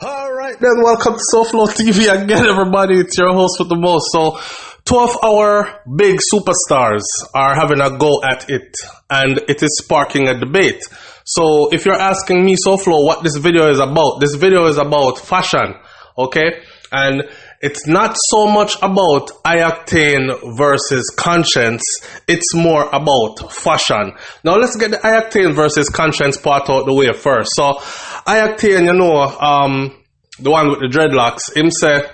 Alright then, welcome to SouFLoTV again, everybody. It's your host with the most. So, two of our big superstars are having a go at it, and it is sparking a debate. So, if you're asking me, SouFlo, what this video is about fashion, okay? And it's not so much about Ioctane versus conscience, it's more about fashion. Now let's get the Ioctane versus conscience part out the way first. So Ioctane, the one with the dreadlocks, him say,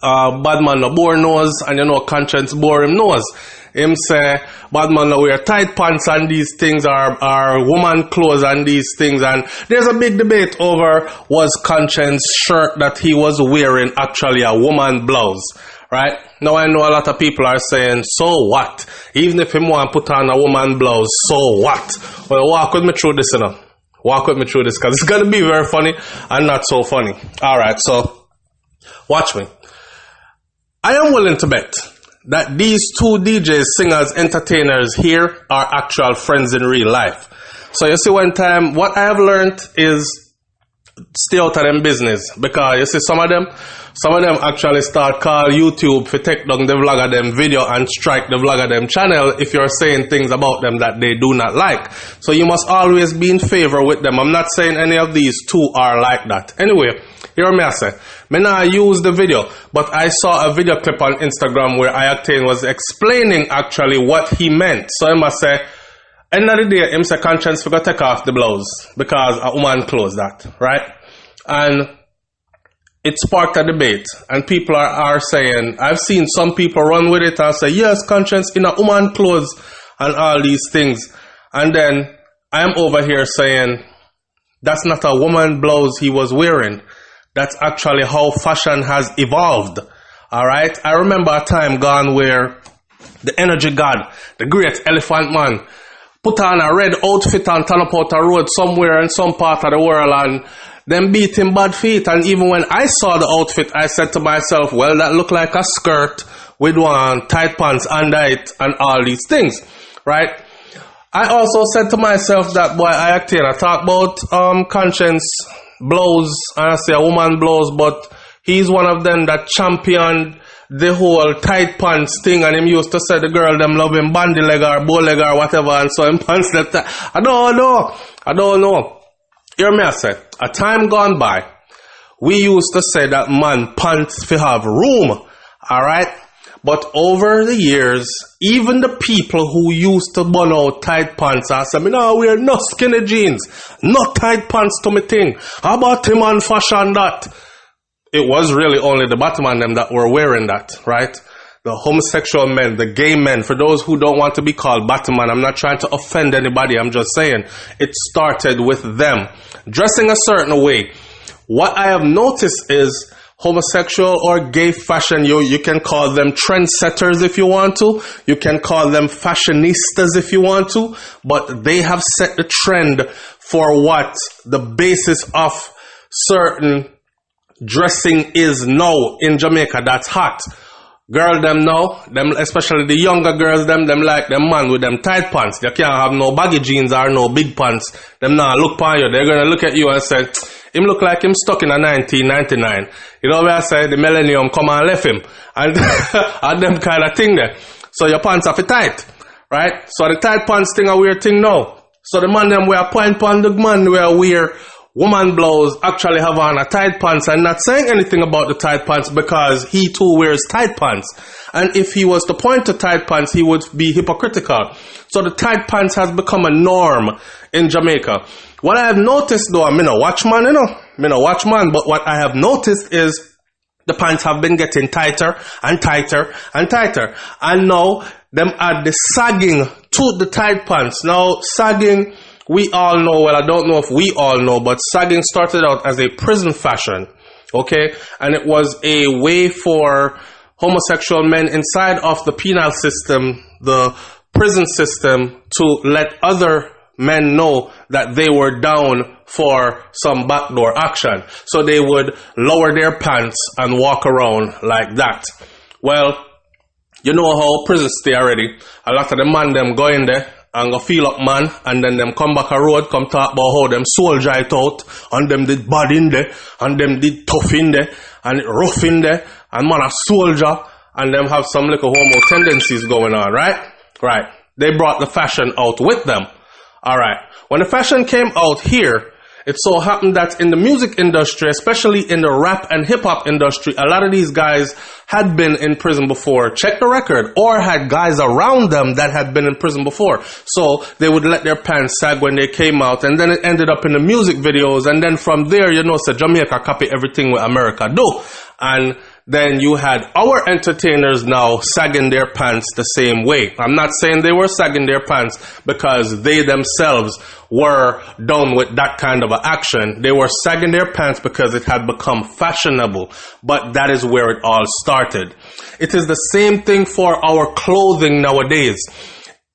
bad man no bore nose, and conscience bore him nose. Him say, bad man no wear tight pants and these things are woman clothes and these things. And there's a big debate over was conscience shirt that he was wearing actually a woman blouse, right? Now I know a lot of people are saying, so what? Even if him want to put on a woman blouse, so what? Well, walk with me through this, Walk with me through this, because it's going to be very funny and not so funny. Alright, so watch me. I am willing to bet that these two DJs, singers, entertainers here are actual friends in real life. So you see, one time, what I have learned is stay out of them business. Because you see, some of them actually start call YouTube for take down the vlogger them video and strike the vlogger them channel if you're saying things about them that they do not like. So you must always be in favor with them. I'm not saying any of these two are like that. Anyway, hear me I say, me not use the video, but I saw a video clip on Instagram where Ioctane was explaining actually what he meant. So I must say, end of the day, him say conscience forgot to take off the blouse because a woman clothes that, right? And it sparked a debate, and people are saying, I've seen some people run with it and say, yes, conscience in a woman clothes and all these things. And then I'm over here saying, that's not a woman blouse he was wearing. That's actually how fashion has evolved. Alright? I remember a time gone where the energy god, the great elephant man, put on a red outfit and turn up out a road somewhere in some part of the world and then beat him bad feet. And even when I saw the outfit, I said to myself, well, that looked like a skirt with one tight pants under it and all these things. Right? I also said to myself that, boy, I talk about conscience blouse, and I say a woman blouse, but he's one of them that championed the whole tight pants thing, and him used to say the girl them love him bandy leg or bow leg or whatever, and so him pants that I don't know. Hear me I say, a time gone by, we used to say that man pants fi have room, alright? But over the years, even the people who used to burn out tight pants are saying, no, wear no skinny jeans, no tight pants to me thing. How about him on fashion that? It was really only the Batman them that were wearing that, right? The homosexual men, the gay men, for those who don't want to be called Batman, I'm not trying to offend anybody, I'm just saying, it started with them dressing a certain way. What I have noticed is homosexual or gay fashion, you can call them trendsetters if you want to. You can call them fashionistas if you want to. But they have set the trend for what the basis of certain dressing is now in Jamaica. That's hot. Girl them now, them especially the younger girls, them like them man with them tight pants. They can't have no baggy jeans or no big pants. Them now look upon you. They're gonna look at you and say, him look like him stuck in a 1999. You know what I say? The millennium come and left him. And, and them kind of thing there. So your pants are tight. Right? So the tight pants thing a weird thing now. So the man them wear point pan, the man wear woman blouse actually have on a tight pants, and not saying anything about the tight pants because he too wears tight pants. And if he was to point to tight pants, he would be hypocritical. So the tight pants has become a norm in Jamaica. What I have noticed though, I'm no watchman, but what I have noticed is the pants have been getting tighter and tighter and tighter. And now them add the sagging to the tight pants. Now sagging, we all know, well, I don't know if we all know, but sagging started out as a prison fashion, okay? And it was a way for homosexual men inside of the penal system, the prison system, to let other men know that they were down for some backdoor action. So they would lower their pants and walk around like that. Well, you know how prisons stay already. A lot of the man them go in there and go feel up man, and then them come back a road, come talk about how them soldier it out, and them did bad in there, and them did tough in there, and rough in there, and man a soldier, and them have some little homo tendencies going on, right? Right. They brought the fashion out with them. Alright. When the fashion came out here, it so happened that in the music industry, especially in the rap and hip-hop industry, a lot of these guys had been in prison before, check the record, or had guys around them that had been in prison before. So they would let their pants sag when they came out, and then it ended up in the music videos, and then from there, you know, so Jamaica copy everything what America do. And then you had our entertainers now sagging their pants the same way. I'm not saying they were sagging their pants because they themselves were done with that kind of action. They were sagging their pants because it had become fashionable. But that is where it all started. It is the same thing for our clothing nowadays.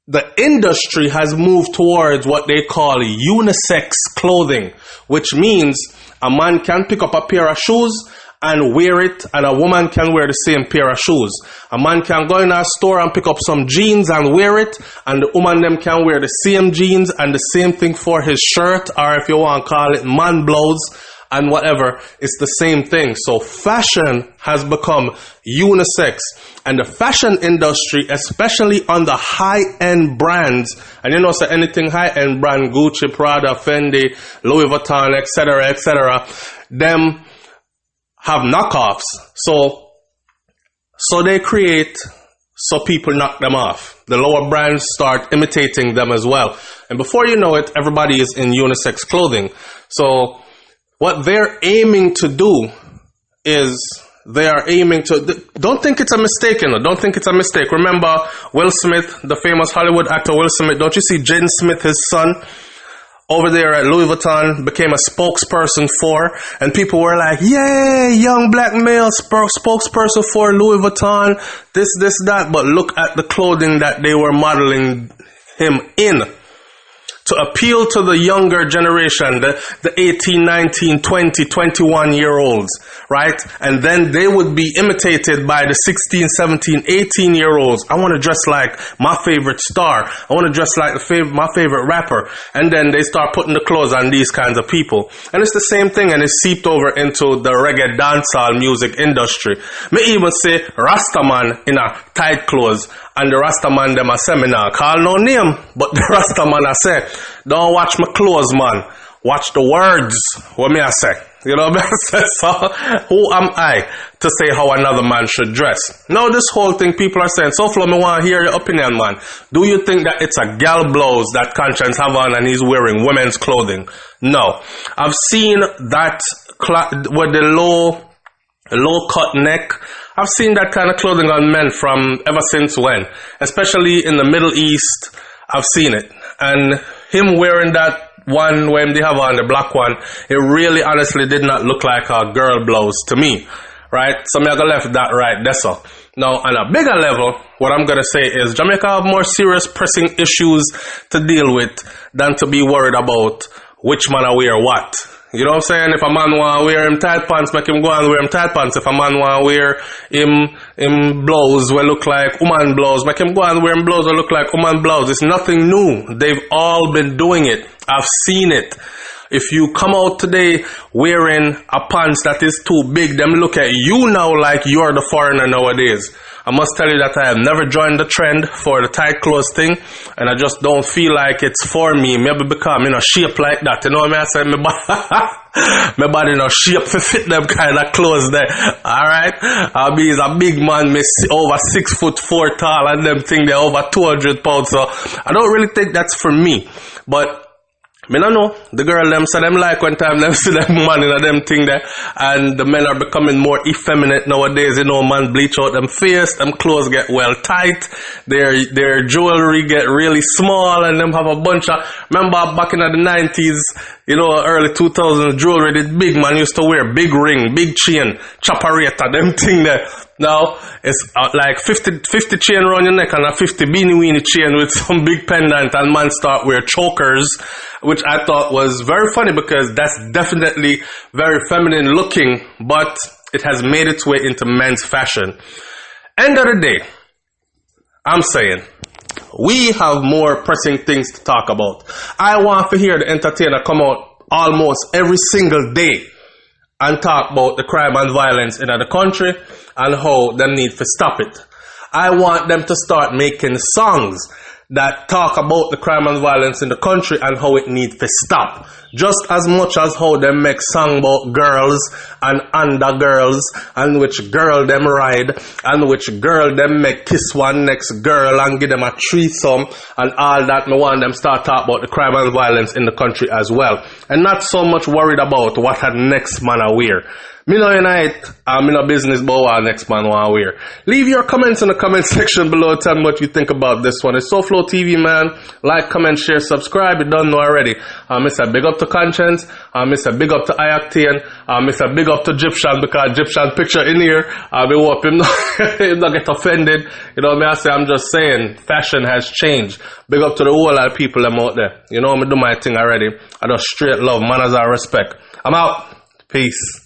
The industry has moved towards what they call unisex clothing, which means a man can pick up a pair of shoes and wear it, and a woman can wear the same pair of shoes. A man can go in a store and pick up some jeans and wear it, and the woman them can wear the same jeans and the same thing for his shirt, or if you want to call it man blouse and whatever, it's the same thing. So fashion has become unisex, and the fashion industry, especially on the high-end brands, and you know, so anything high-end brand, Gucci, Prada, Fendi, Louis Vuitton, etc., them have knockoffs, so they create so people knock them off. The lower brands start imitating them as well, and before you know it, everybody is in unisex clothing. So what they're aiming to do is they are aiming to, don't think it's a mistake, you know, don't think it's a mistake. Remember Will Smith, the famous Hollywood actor Will Smith, don't you see Jaden Smith, his son, over there at Louis Vuitton, became a spokesperson for, and people were like, yay, young black male spokesperson for Louis Vuitton, this, that. But look at the clothing that they were modeling him in. To appeal to the younger generation, the 18, 19, 20, 21-year-olds, right? And then they would be imitated by the 16, 17, 18-year-olds. I want to dress like my favorite star. I want to dress like my favorite rapper. And then they start putting the clothes on these kinds of people. And it's the same thing, and it's seeped over into the reggae dancehall music industry. Me even say Rastaman in a tight clothes, and the Rastaman them a seminar. Call no name, but the Rastaman I say, don't watch my clothes, man. Watch the words. What me I say? You know what I say? So, who am I to say how another man should dress? Now, this whole thing, people are saying, SouFlo, me want to hear your opinion, man. Do you think that it's a gyal blouse that Conscience have on and he's wearing women's clothing? No. I've seen that with the low cut neck. I've seen that kind of clothing on men from ever since when, especially in the Middle East. I've seen it, and him wearing that one when they have on the black one, it really honestly did not look like a girl blouse to me, right? So me I got left that right there. So now on a bigger level, what I'm gonna say is Jamaica have more serious pressing issues to deal with than to be worried about which man I wear what. You know what I'm saying? If a man want to wear him tight pants, make him go and wear him tight pants. If a man want to wear him blouse will look like woman blouse, make him go and wear him blouse will look like woman blouse. It's nothing new. They've all been doing it. I've seen it. If you come out today wearing a pants that is too big, them look at you now like you're the foreigner nowadays. I must tell you that I have never joined the trend for the tight clothes thing, and I just don't feel like it's for me. Maybe because I'm in a shape like that. You know what I mean? I said, my body in a shape to fit them kind of clothes there. Alright? I'll be a big man, over 6'4" tall, and them think they're over 200 pounds. So I don't really think that's for me. But me no know. The girl them say them like one time them see them man in a them thing there, and the men are becoming more effeminate nowadays. You know, man bleach out them face, them clothes get well tight, their jewelry get really small, and them have a bunch of, remember back in the 90s, you know, early 2000s, jewelry, the big man used to wear big ring, big chain, chapareta, them thing there. Now, it's like 50 chain around your neck and a 50 beanie weenie chain with some big pendant, and man start wear chokers, which I thought was very funny because that's definitely very feminine looking, but it has made its way into men's fashion. End of the day, I'm saying, We have more pressing things to talk about. I want to hear the entertainer come out almost every single day and talk about the crime and violence in the country and how them need to stop it. I want them to start making songs that talk about the crime and violence in the country and how it needs to stop. Just as much as how they make song about girls and under girls and which girl them ride and which girl them make kiss one next girl and give them a threesome and all that. Me want them start talk about the crime and violence in the country as well. And not so much worried about what the next man a wear. Me no unite, me no business about what next man want wear. Leave your comments in the comment section below. Tell me what you think about this one. It's SouFLoTV, man. Like, comment, share, subscribe. You don't know already. I say big up to Conscience. I say big up to Iactane. I say big up to Egyptian because Egyptian picture in here. I be hope him not get offended. You know me I say, I'm just saying, fashion has changed. Big up to the whole lot of people them out there. You know me do my thing already. I just straight love, manners and respect. I'm out. Peace.